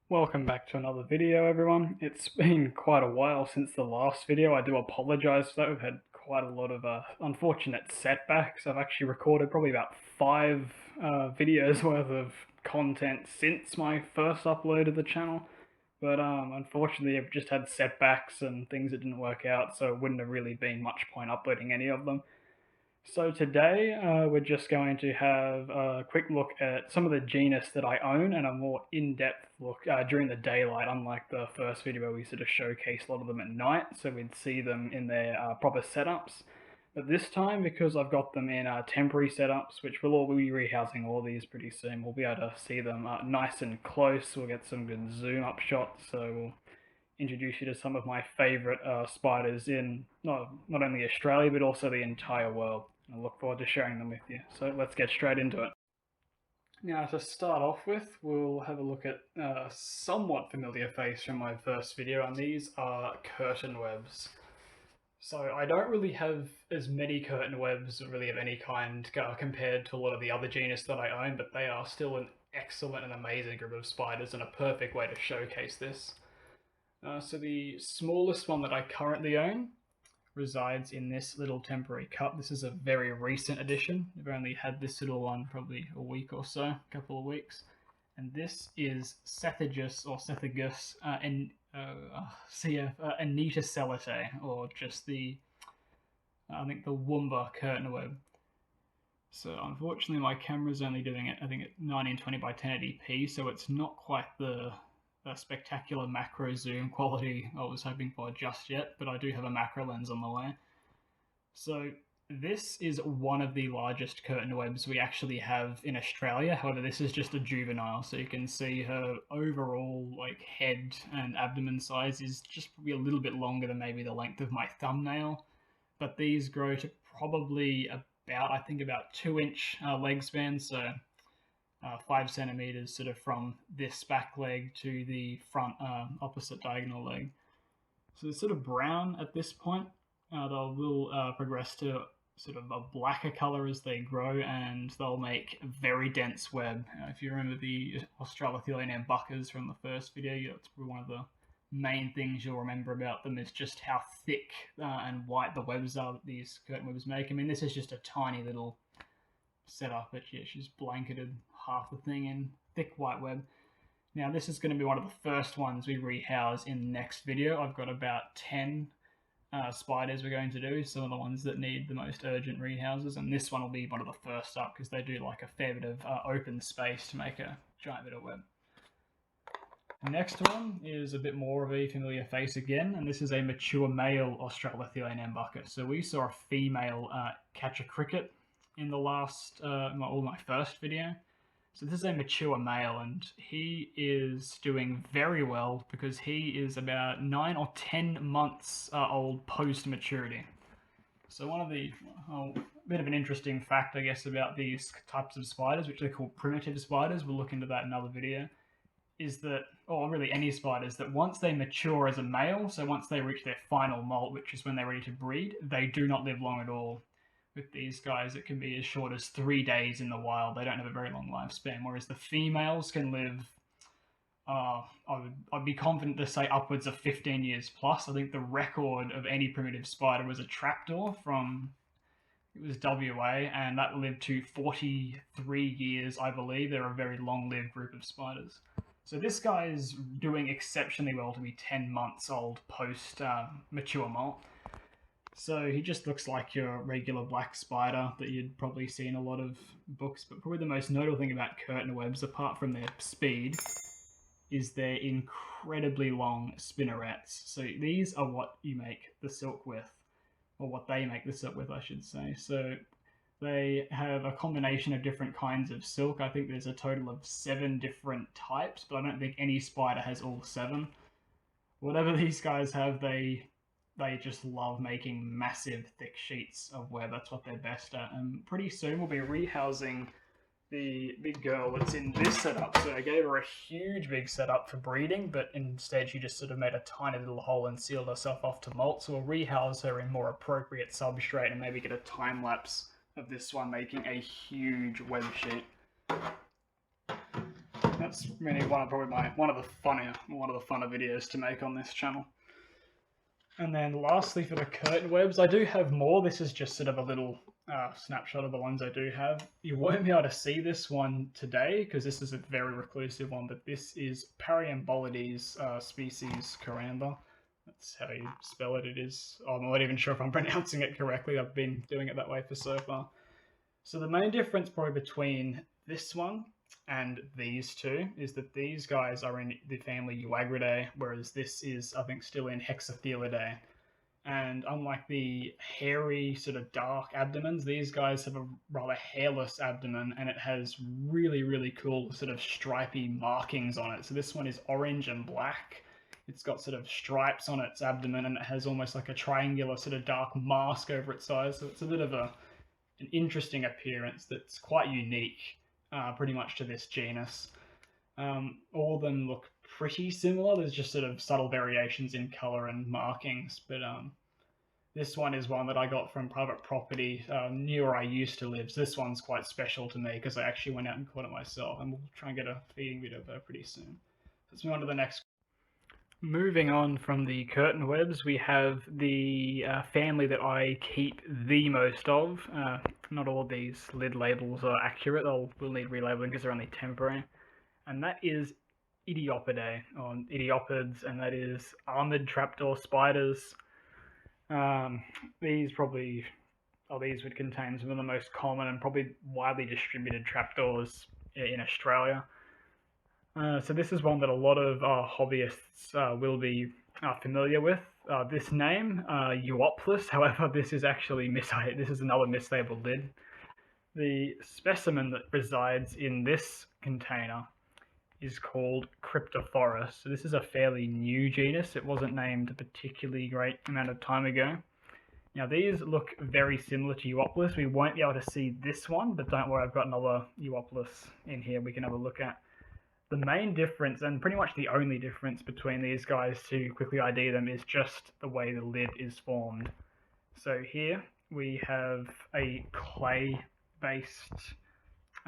Welcome back to another video, everyone. It's been quite a while since the last video. I do apologize for that. We've had quite a lot of unfortunate setbacks. I've actually recorded probably about 5 videos worth of content since my first upload of the channel. But unfortunately, I've just had setbacks and things that didn't work out, so it wouldn't have really been much point uploading any of them. So today we're just going to have a quick look at some of the genus that I own and a more in-depth look during the daylight, unlike the first video where we sort of showcased a lot of them at night, so we'd see them in their proper setups. But this time, because I've got them in temporary setups, which we'll all be rehousing all these pretty soon, we'll be able to see them nice and close. We'll get some good zoom up shots, so we'll introduce you to some of my favorite spiders in not only Australia but also the entire world. I look forward to sharing them with you. So let's get straight into it. Now, to start off with, we'll have a look at a somewhat familiar face from my first video, and these are curtain webs. So I don't really have as many curtain webs really of any kind compared to a lot of the other genus that I own, but they are still an excellent and amazing group of spiders and a perfect way to showcase this. So the smallest one that I currently own resides in this little temporary cup. This is a very recent addition. I've only had this little one probably a week or so, a couple of weeks. And this is Sethagus or Sethagus Anetacelite, or just the, I think the Womba curtain web. So unfortunately my camera's only doing it, I think at 1920 by 1080p, so it's not quite the spectacular macro zoom quality I was hoping for just yet, but I do have a macro lens on the way. So this is one of the largest curtain webs we actually have in Australia. However, this is just a juvenile, so you can see her overall head and abdomen size is just probably a little bit longer than maybe the length of my thumbnail. But these grow to probably about 2-inch leg span, so 5 centimeters sort of from this back leg to the front opposite diagonal leg. So it's sort of brown at this point. They will progress to sort of a blacker color as they grow, and they'll make a very dense web. If you remember the Australopithecine ambucas from the first video, that's probably one of the main things you'll remember about them, is just how thick and white the webs are that these curtain webs make. I mean, this is just a tiny little setup, but yeah, she's blanketed half the thing in thick white web. Now this is going to be one of the first ones we rehouse in the next video. I've got about 10 spiders we're going to do, some of the ones that need the most urgent rehouses, and this one will be one of the first up because they do like a fair bit of open space to make a giant bit of web. The next one is a bit more of a familiar face again, and this is a mature male Australopithecine ambuca. So we saw a female catch a cricket in the last, my first video. So this is a mature male, and he is doing very well because he is about 9 or 10 months old post-maturity. So one of the, bit of an interesting fact, I guess, about these types of spiders, which they call primitive spiders, we'll look into that in another video, is that, or really any spiders, that once they mature as a male, so once they reach their final molt, which is when they're ready to breed, they do not live long at all. With these guys, it can be as short as 3 days in the wild. They don't have a very long lifespan, whereas the females can live, I'd be confident to say upwards of 15 years plus. I think the record of any primitive spider was a trapdoor from, it was WA, and that lived to 43 years, I believe. They're a very long-lived group of spiders. So this guy is doing exceptionally well to be 10 months old post-mature molt. So he just looks like your regular black spider that you'd probably see in a lot of books, but probably the most notable thing about curtain webs, apart from their speed, is their incredibly long spinnerets. So these are what you make the silk with, or what they make the silk with, I should say. So they have a combination of different kinds of silk. I think there's a total of 7 different types, but I don't think any spider has all 7. Whatever these guys have, they just love making massive, thick sheets of web. That's what they're best at. And pretty soon we'll be rehousing the big girl that's in this setup. So I gave her a huge big setup for breeding, but instead she just sort of made a tiny little hole and sealed herself off to molt. So we'll rehouse her in more appropriate substrate and maybe get a time lapse of this one making a huge web sheet. That's really one of the funner videos to make on this channel. And then lastly, for the curtain webs, I do have more. This is just sort of a little snapshot of the ones I do have. You won't be able to see this one today because this is a very reclusive one, but this is Pariambolides species coranda. That's how you spell it. It is. I'm not even sure if I'm pronouncing it correctly. I've been doing it that way for so far. So the main difference probably between this one and these two is that these guys are in the family Euagridae, whereas this is, I think, still in Hexathelidae. And unlike the hairy, sort of dark abdomens, these guys have a rather hairless abdomen, and it has really, really cool sort of stripy markings on it. So this one is orange and black. It's got sort of stripes on its abdomen, and it has almost like a triangular sort of dark mask over its eyes. So it's a bit of an interesting appearance that's quite unique, pretty much to this genus. All of them look pretty similar. There's just sort of subtle variations in color and markings, but this one is one that I got from private property near where I used to live. So this one's quite special to me because I actually went out and caught it myself, and we'll try and get a feeding video of her pretty soon. Let's move on to the next. Moving on from the curtain webs, we have the family that I keep the most of. Not all of these lid labels are accurate. We'll need relabeling because they're only temporary. And that is Idiopidae, or Idiopids, and that is armored trapdoor spiders. These would contain some of the most common and probably widely distributed trapdoors in Australia. So this is one that a lot of hobbyists will be familiar with. This name, Euoplis, however, this is actually this is another mislabeled lid. The specimen that resides in this container is called Cryptophorus. So this is a fairly new genus. It wasn't named a particularly great amount of time ago. Now these look very similar to Euoplis. We won't be able to see this one, but don't worry, I've got another Euoplis in here we can have a look at. The main difference, and pretty much the only difference between these guys to quickly ID them, is just the way the lid is formed. So here we have a clay-based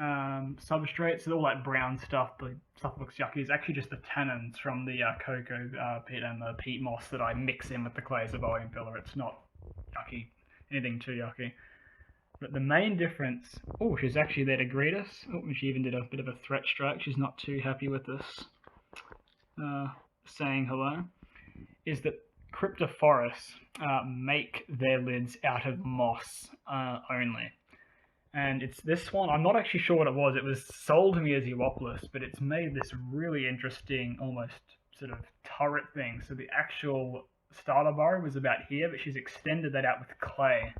substrate, so all that brown stuff, the stuff that looks yucky, is actually just the tannins from the cocoa peat and the peat moss that I mix in with the clay as a volume filler. It's not yucky, anything too yucky. But the main difference, she's actually there to greet us. She even did a bit of a threat strike. She's not too happy with us saying hello. Is that Cryptophorus make their lids out of moss only. And it's this one, I'm not actually sure what it was. It was sold to me as Euoplis, but it's made this really interesting, almost sort of turret thing. So the actual starter burrow was about here, but she's extended that out with clay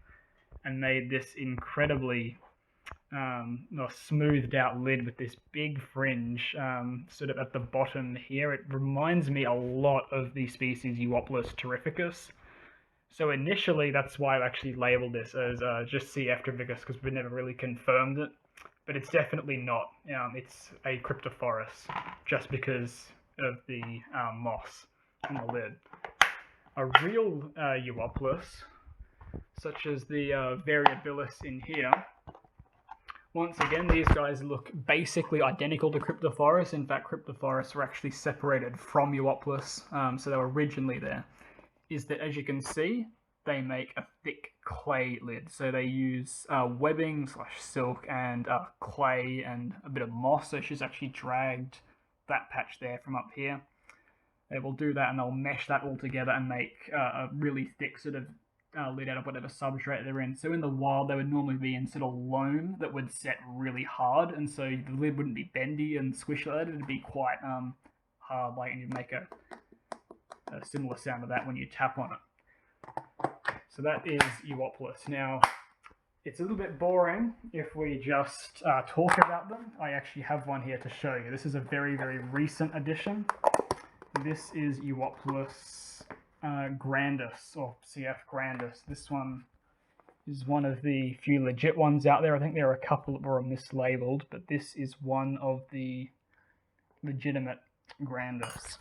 and made this incredibly smoothed out lid with this big fringe sort of at the bottom here. It reminds me a lot of the species Euoplis terrificus. So initially, that's why I actually labeled this as just CF terrificus, because we never really confirmed it. But it's definitely not. It's a Cryptophorus, just because of the moss on the lid. A real Euoplis, such as the Variabilis in here. Once again, these guys look basically identical to Cryptophorus. In fact, Cryptophorus were actually separated from Euoplis, so they were originally there. Is that, as you can see, they make a thick clay lid. So they use webbing / silk and clay and a bit of moss. So she's actually dragged that patch there from up here. They will do that and they'll mesh that all together and make a really thick sort of lid out of whatever substrate they're in. So in the wild, they would normally be in sort of loam that would set really hard, and so the lid wouldn't be bendy and squishy like that. It'd be quite hard, like, and you'd make a similar sound to that when you tap on it. So that is Euoplis. Now, it's a little bit boring if we just talk about them. I actually have one here to show you. This is a very, very recent addition. This is Euoplis grandis, or CF grandis. This one is one of the few legit ones out there. I think there are a couple that were mislabeled, but this is one of the legitimate grandis.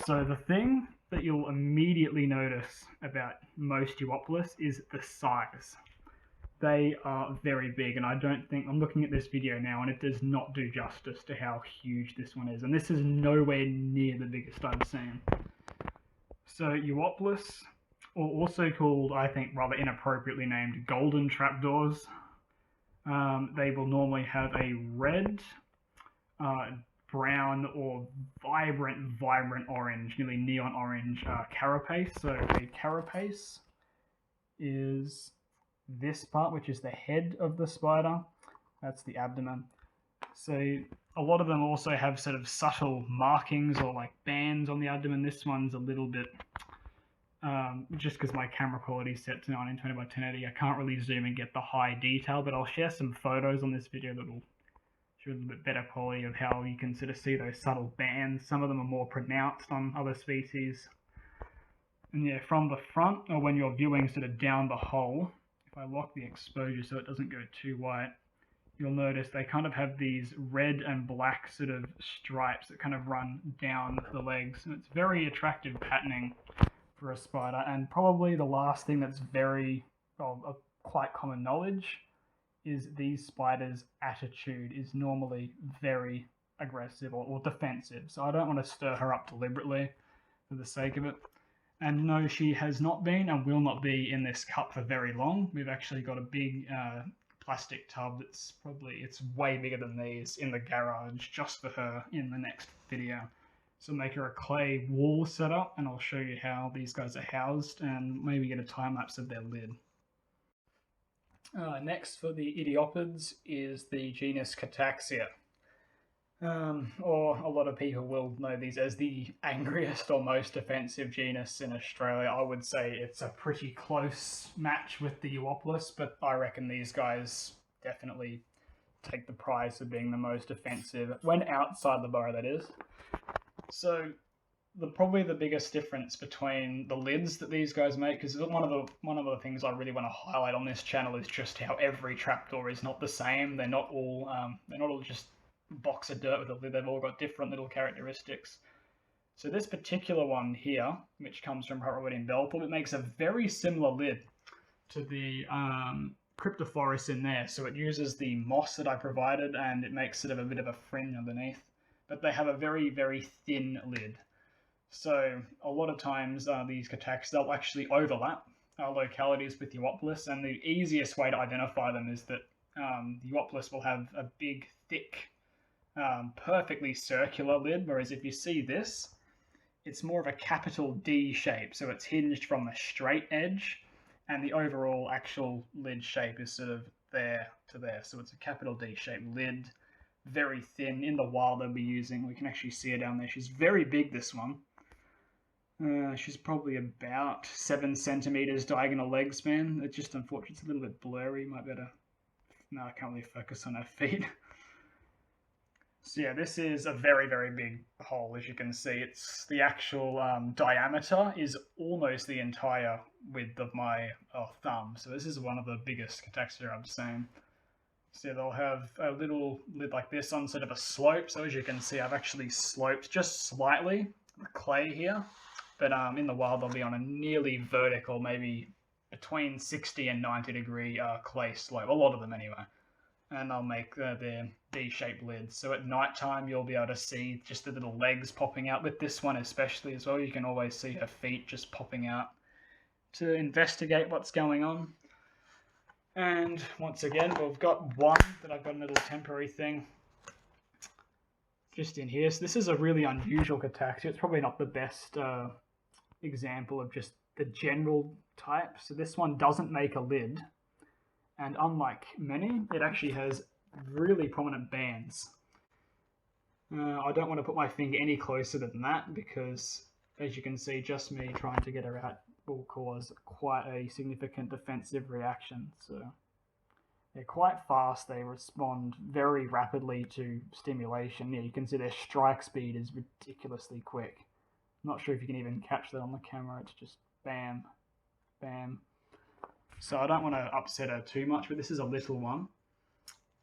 So the thing that you'll immediately notice about most Euoplis is the size. They are very big, and I don't think, I'm looking at this video now, and it does not do justice to how huge this one is. And this is nowhere near the biggest I've seen. So Euoplis, or also called, I think, rather inappropriately named golden trapdoors. They will normally have a red, brown, or vibrant orange, nearly neon orange carapace. So a carapace is this part, which is the head of the spider. That's the abdomen. So a lot of them also have sort of subtle markings or like bands on the abdomen. This one's a little bit, just because my camera quality is set to 1920 by 1080, I can't really zoom and get the high detail, but I'll share some photos on this video that will show a little bit better quality of how you can sort of see those subtle bands. Some of them are more pronounced on other species. And yeah, from the front, or when you're viewing sort of down the hole, if I lock the exposure so it doesn't go too white, you'll notice they kind of have these red and black sort of stripes that kind of run down the legs. And it's very attractive patterning for a spider. And probably the last thing that's quite common knowledge is these spiders' attitude is normally very aggressive or defensive. So I don't want to stir her up deliberately for the sake of it. And no, she has not been and will not be in this cup for very long. We've actually got a big plastic tub it's way bigger than these in the garage just for her in the next video. So make her a clay wall setup, and I'll show you how these guys are housed and maybe get a time lapse of their lid. Next for the idiopods is the genus Cataxia. Or a lot of people will know these as the angriest or most offensive genus in Australia. I would say it's a pretty close match with the Euoplis, but I reckon these guys definitely take the prize of being the most offensive when outside the burrow, that is. So probably the biggest difference between the lids that these guys make, because one of the things I really want to highlight on this channel is just how every trapdoor is not the same. They're not all just box of dirt with a lid. They've all got different little characteristics. So this particular one here, which comes from Hurtwitting Belthorpe, it makes a very similar lid to the Cryptophorus in there. So it uses the moss that I provided, and it makes sort of a bit of a fringe underneath. But they have a very, very thin lid. So a lot of times these Cataxia, they'll actually overlap localities with Euoplis, and the easiest way to identify them is that Euoplis will have a big, thick, perfectly circular lid, whereas if you see this, it's more of a capital D shape, so it's hinged from the straight edge, and the overall actual lid shape is sort of there to there, so it's a capital D shaped lid, very thin. In the wild they'll be using, we can actually see her down there, she's very big, this one. She's probably about 7 centimeters diagonal leg span. It's just unfortunate, it's a little bit blurry, might better, no, I can't really focus on her feet. So yeah, this is a very, very big hole, as you can see. It's the actual diameter is almost the entire width of my thumb. So this is one of the biggest Cataxia I've seen. So they'll have a little lid like this on sort of a slope. So as you can see, I've actually sloped just slightly the clay here. But in the wild, they'll be on a nearly vertical, maybe between 60 and 90 degree clay slope. A lot of them anyway. And I'll make their D-shaped lids. So at night time, you'll be able to see just the little legs popping out. With this one especially as well, you can always see her feet just popping out to investigate what's going on. And once again, we've got one that I've got a little temporary thing just in here. So this is a really unusual Cataxia. It's probably not the best example of just the general type. So this one doesn't make a lid. And unlike many, it actually has really prominent bands. I don't want to put my finger any closer than that because, as you can see, just me trying to get her out will cause quite a significant defensive reaction. So they're quite fast. They respond very rapidly to stimulation. Yeah, you can see their strike speed is ridiculously quick. I'm not sure if you can even catch that on the camera. It's just bam, bam. So I don't want to upset her too much, but this is a little one.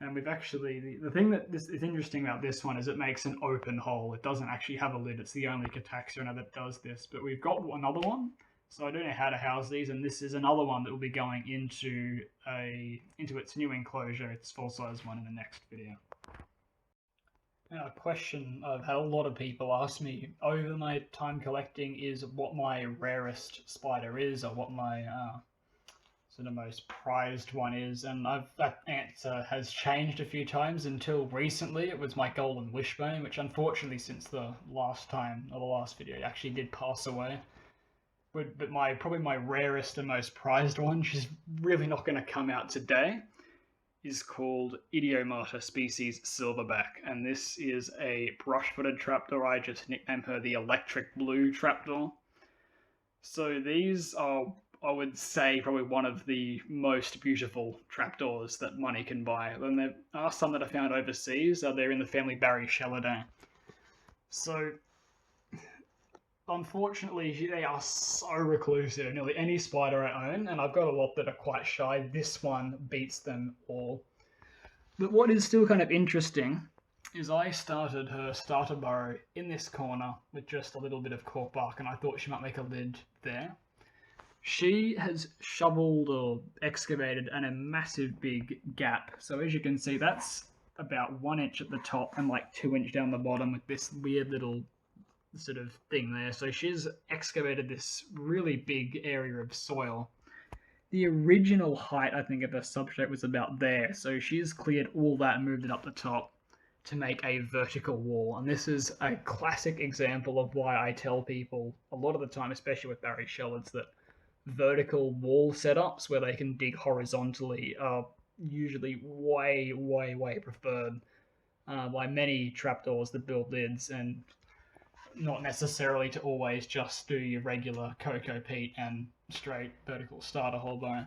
And we've actually, the thing that is interesting about this one is it makes an open hole. It doesn't actually have a lid. It's the only Cataxia that does this. But we've got another one. So I don't know how to house these, and this is another one that will be going into its new enclosure, its full-size one, in the next video. Now, a question I've had a lot of people ask me over my time collecting is what my rarest spider is, or what my sort of most prized one is, and that answer has changed a few times. Until recently it was my golden wishbone, which unfortunately since the last time, or the last video, it actually did pass away. But probably my rarest and most prized one, she's really not going to come out today, is called Idiosoma species silverback, and this is a brush-footed trapdoor. I just nicknamed her the electric blue trapdoor. So these are, I would say, probably one of the most beautiful trapdoors that money can buy. And there are some that I found overseas. They're in the family Barrichellidae. So, unfortunately, they are so reclusive. Nearly any spider I own, and I've got a lot that are quite shy, this one beats them all. But what is still kind of interesting is I started her starter burrow in this corner with just a little bit of cork bark, and I thought she might make a lid there. She has shoveled or excavated a massive big gap. So as you can see, that's about 1 inch at the top and like 2 inch down the bottom with this weird little sort of thing there. So she's excavated this really big area of soil. The original height, I think, of her substrate was about there. So she's cleared all that and moved it up the top to make a vertical wall. And this is a classic example of why I tell people a lot of the time, especially with Barrichellidae, that vertical wall setups where they can dig horizontally are usually way, way, way preferred by many trapdoors that build lids, and not necessarily to always just do your regular cocoa peat and straight vertical starter hole burrow.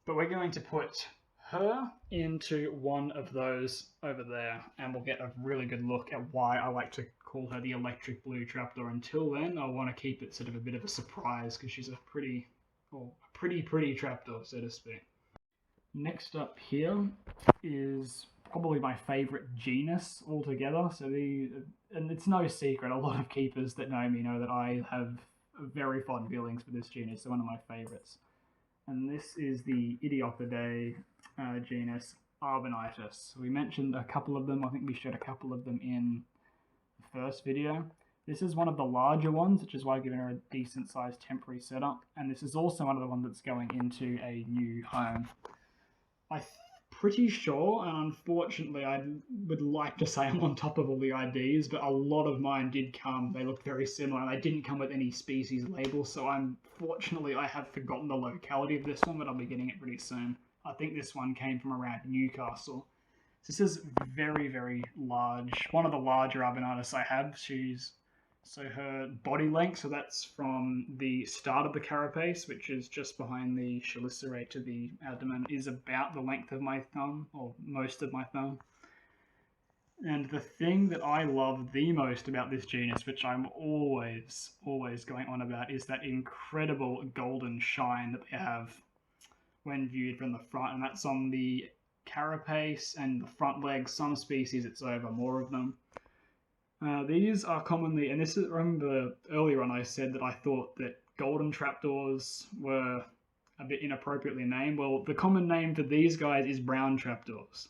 But we're going to put her into one of those over there, and we'll get a really good look at why I like to call her the electric blue trapdoor. Until then, I want to keep it sort of a bit of a surprise because she's a pretty trapdoor, so to speak. Next up here is probably my favorite genus altogether. And it's no secret, a lot of keepers that know me know that I have very fond feelings for this genus. They're one of my favorites. And this is the Idiosoma genus Arbonitis. We mentioned a couple of them. I think we showed a couple of them in the first video. This is one of the larger ones, which is why I've given her a decent sized temporary setup. And this is also one of the ones that's going into a new home. I'm pretty sure, and unfortunately I would like to say I'm on top of all the IDs, but a lot of mine did come, they look very similar, and they didn't come with any species label, so unfortunately I have forgotten the locality of this one, but I'll be getting it pretty soon. I think this one came from around Newcastle. This is very, very large. One of the larger Arbonitis I have. So her body length, so that's from the start of the carapace, which is just behind the chelicerae to the abdomen, is about the length of my thumb, or most of my thumb. And the thing that I love the most about this genus, which I'm always going on about, is that incredible golden shine that they have when viewed from the front, and that's on the carapace and the front legs. Some species it's over more of them. These are commonly, and this is, remember earlier on I said that I thought that golden trapdoors were a bit inappropriately named. Well, the common name for these guys is brown trapdoors.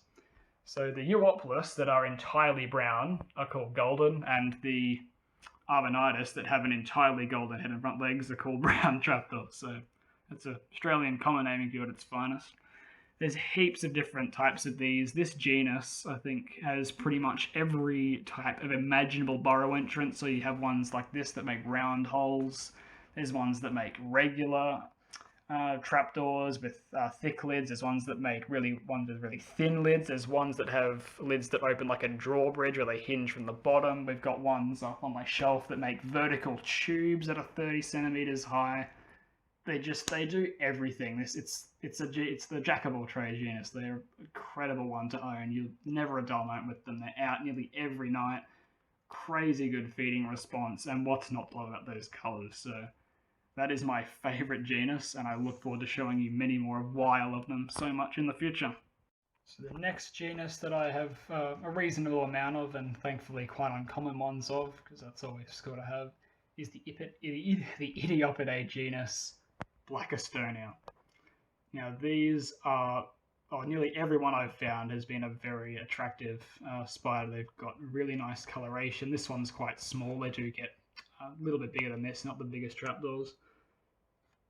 So the Euoplis that are entirely brown are called golden, and the Arbonitis that have an entirely golden head and front legs are called brown trapdoors. So that's an Australian common naming view at its finest. There's heaps of different types of these. This genus, I think, has pretty much every type of imaginable burrow entrance. So you have ones like this that make round holes. There's ones that make regular trapdoors with thick lids. There's ones that make ones with really thin lids. There's ones that have lids that open like a drawbridge where they hinge from the bottom. We've got ones up on my shelf that make vertical tubes that are 30 centimeters high. They do everything. It's the jack of all trades genus. They're an incredible one to own. You'll never a dull moment with them. They're out nearly every night. Crazy good feeding response, and what's not to love about those colours. So that is my favourite genus, and I look forward to showing you many more of why I love them so much in the future. So the next genus that I have a reasonable amount of, and thankfully quite uncommon ones of, because that's always good to have, is the Idiopidae genus Black Estonia. Now these are, nearly everyone I've found has been a very attractive spider. They've got really nice coloration. This one's quite small. They do get a little bit bigger than this, not the biggest trapdoors.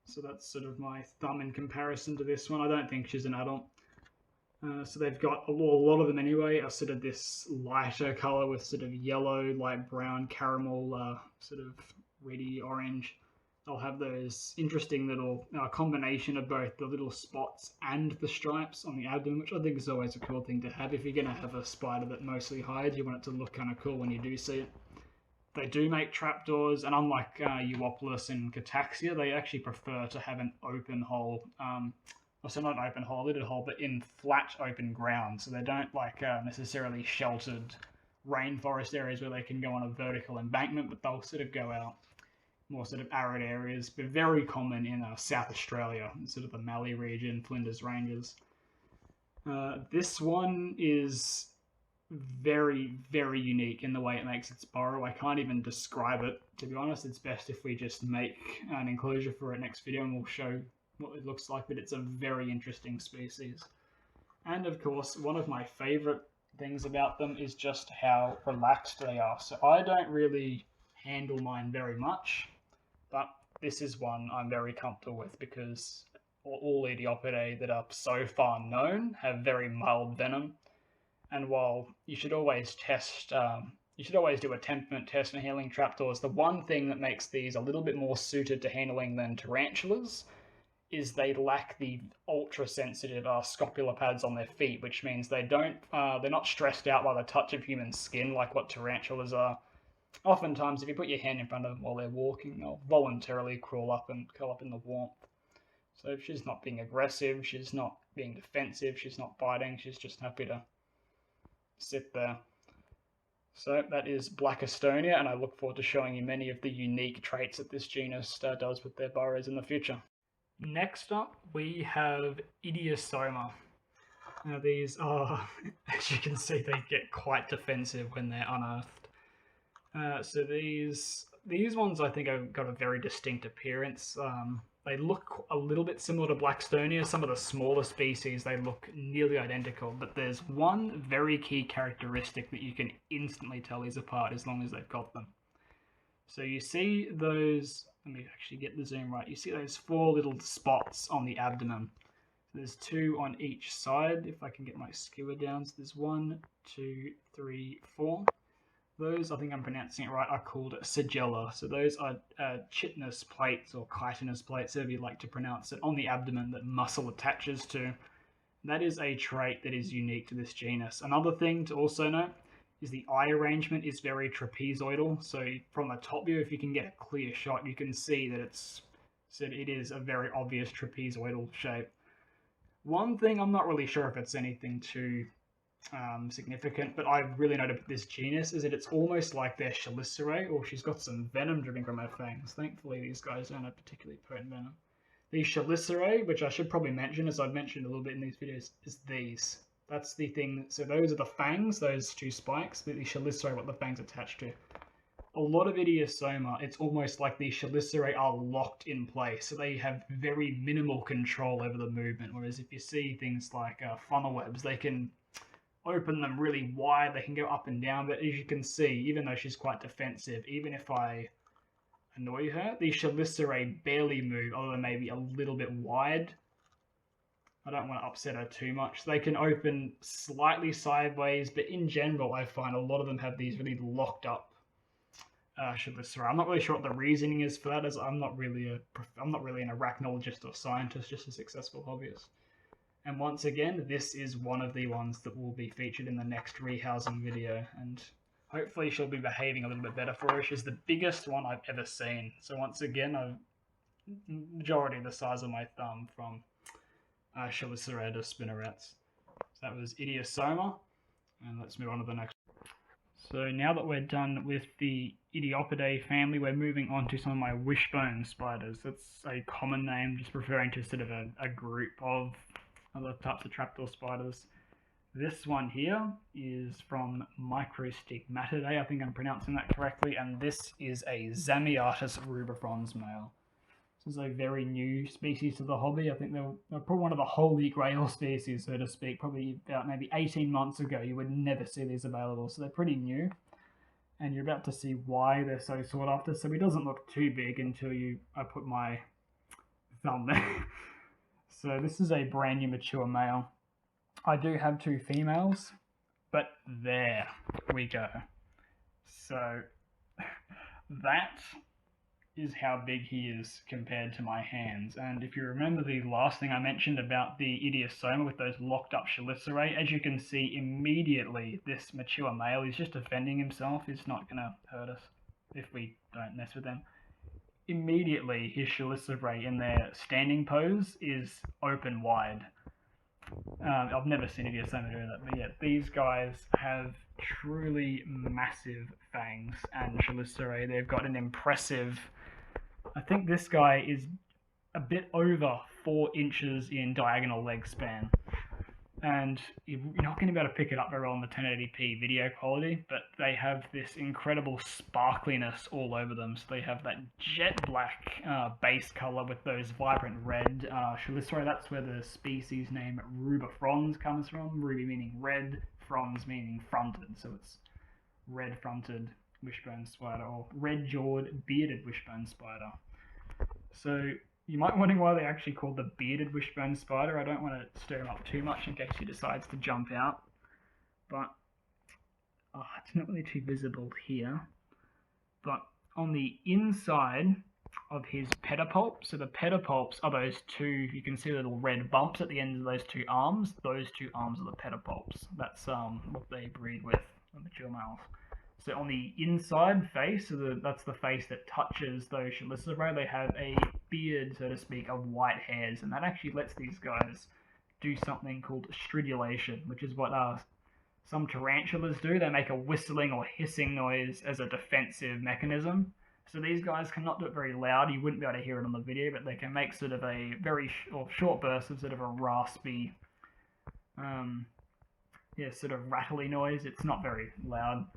So that's sort of my thumb in comparison to this one. I don't think she's an adult. So they've got a lot of them anyway, are sort of this lighter color with sort of yellow, light brown, caramel, sort of reddy orange. They'll have those interesting little combination of both the little spots and the stripes on the abdomen, which I think is always a cool thing to have. If you're going to have a spider that mostly hides, you want it to look kind of cool when you do see it. They do make trapdoors, and unlike Euoplolis and Cataxia, they actually prefer to have an open hole. Also not an open hole, a little hole, but in flat open ground. So they don't like necessarily sheltered rainforest areas where they can go on a vertical embankment, but they'll sort of go out more sort of arid areas, but very common in South Australia, sort of the Mallee region, Flinders Ranges. This one is very, very unique in the way it makes its burrow. I can't even describe it. To be honest, it's best if we just make an enclosure for it next video and we'll show what it looks like, but it's a very interesting species. And of course, one of my favorite things about them is just how relaxed they are. So I don't really handle mine very much, but this is one I'm very comfortable with because all Idiopidae that are so far known have very mild venom. And while you should always test, you should always do a temperament test when handling trapdoors, the one thing that makes these a little bit more suited to handling than tarantulas is they lack the ultra-sensitive scopular pads on their feet, which means they're not stressed out by the touch of human skin like what tarantulas are. Oftentimes, if you put your hand in front of them while they're walking, they'll voluntarily crawl up and curl up in the warmth. So if she's not being aggressive, she's not being defensive, she's not biting, she's just happy to sit there. So that is Black Estonia, and I look forward to showing you many of the unique traits that this genus does with their burrows in the future. Next up, we have Idiosoma. Now these are, as you can see, they get quite defensive when they're unearthed. So these ones I think have got a very distinct appearance. They look a little bit similar to Black Estonia. Some of the smaller species, they look nearly identical, but there's one very key characteristic that you can instantly tell these apart as long as they've got them. So you see those, let me actually get the zoom right, you see those 4 little spots on the abdomen. So there's 2 on each side, if I can get my skewer down. So there's 1, 2, 3, 4. Those, I think I'm pronouncing it right, are called sigilla. So those are chitinous plates or chitinous plates, however you like to pronounce it, on the abdomen that muscle attaches to. That is a trait that is unique to this genus. Another thing to also note is the eye arrangement is very trapezoidal. So from the top view, if you can get a clear shot, you can see that it is a very obvious trapezoidal shape. One thing, I'm not really sure if it's anything too significant, but I really noted with this genus is that it's almost like their chelicerae, or she's got some venom dripping from her fangs. Thankfully, these guys don't have particularly potent venom. The chelicerae, which I should probably mention, as I've mentioned a little bit in these videos, is these. That's the thing. So those are the fangs, those 2 spikes, but the chelicerae, what the fangs attached to. A lot of Idiosoma, it's almost like the chelicerae are locked in place, so they have very minimal control over the movement. Whereas if you see things like funnel webs, they can open them really wide, they can go up and down, but as you can see, even though she's quite defensive, even if I annoy her, the chelicerae barely move, other than maybe a little bit wide. I don't want to upset her too much. They can open slightly sideways, but in general, I find a lot of them have these really locked up chelicerae. I'm not really sure what the reasoning is for that, as I'm not really an arachnologist or scientist, just a successful hobbyist. And once again, this is one of the ones that will be featured in the next rehousing video, and hopefully she'll be behaving a little bit better for her. She's the biggest one I've ever seen. So once again, majority the size of my thumb from Chelicerae to spinnerets. So that was Idiosoma, and let's move on to the next. So now that we're done with the Idiopidae family, we're moving on to some of my Wishbone spiders. That's a common name, just referring to sort of a group of other types of trapdoor spiders. This one here is from Microstigmatidae, I think I'm pronouncing that correctly, and this is a Zamiatus rubifrons male. This is a very new species to the hobby. I think they're probably one of the holy grail species, so to speak. Probably about maybe 18 months ago, you would never see these available, so they're pretty new. And you're about to see why they're so sought after. So he doesn't look too big until I put my thumb there. So this is a brand new mature male. I do have 2 females, but there we go. So that is how big he is compared to my hands. And if you remember the last thing I mentioned about the Idiosoma with those locked up chelicerae, as you can see immediately, this mature male is just defending himself. He's not going to hurt us if we don't mess with them. Immediately, his chelicerae in their standing pose is open wide. I've never seen Idiosoma do that, but yeah, these guys have truly massive fangs and chelicerae. They've got an impressive, I think this guy is a bit over 4 inches in diagonal leg span. And you're not going to be able to pick it up very well on the 1080p video quality, but they have this incredible sparkliness all over them. So they have that jet black base color with those vibrant red chelicerae. That's where the species name rubifrons comes from. Ruby meaning red, frons meaning fronted. So it's red-fronted wishbone spider, or red-jawed bearded wishbone spider. So you might be wondering why they actually called the bearded wishbone spider. I don't want to stir him up too much in case he decides to jump out, but it's not really too visible here. But on the inside of his pedipalp, so the pedipalps are those 2, you can see little red bumps at the end of those 2 arms. Those 2 arms are the pedipalps. That's what they breed with, the mature males. So on the inside face, so that's the face that touches those chelicerae, they have a beard, so to speak, of white hairs, and that actually lets these guys do something called stridulation, which is what some tarantulas do. They make a whistling or hissing noise as a defensive mechanism. So these guys cannot do it very loud. You wouldn't be able to hear it on the video, but they can make sort of a very short burst of sort of a raspy, sort of rattly noise. It's not very loud.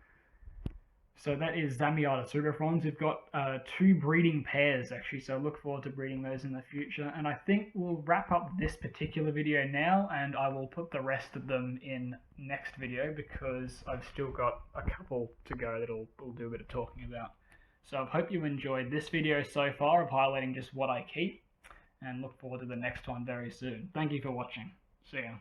So that is Zamiatus rubifrons. We've got 2 breeding pairs actually, so I look forward to breeding those in the future. And I think we'll wrap up this particular video now, and I will put the rest of them in next video because I've still got a couple to go that we'll do a bit of talking about. So I hope you enjoyed this video so far of highlighting just what I keep, and look forward to the next one very soon. Thank you for watching. See ya.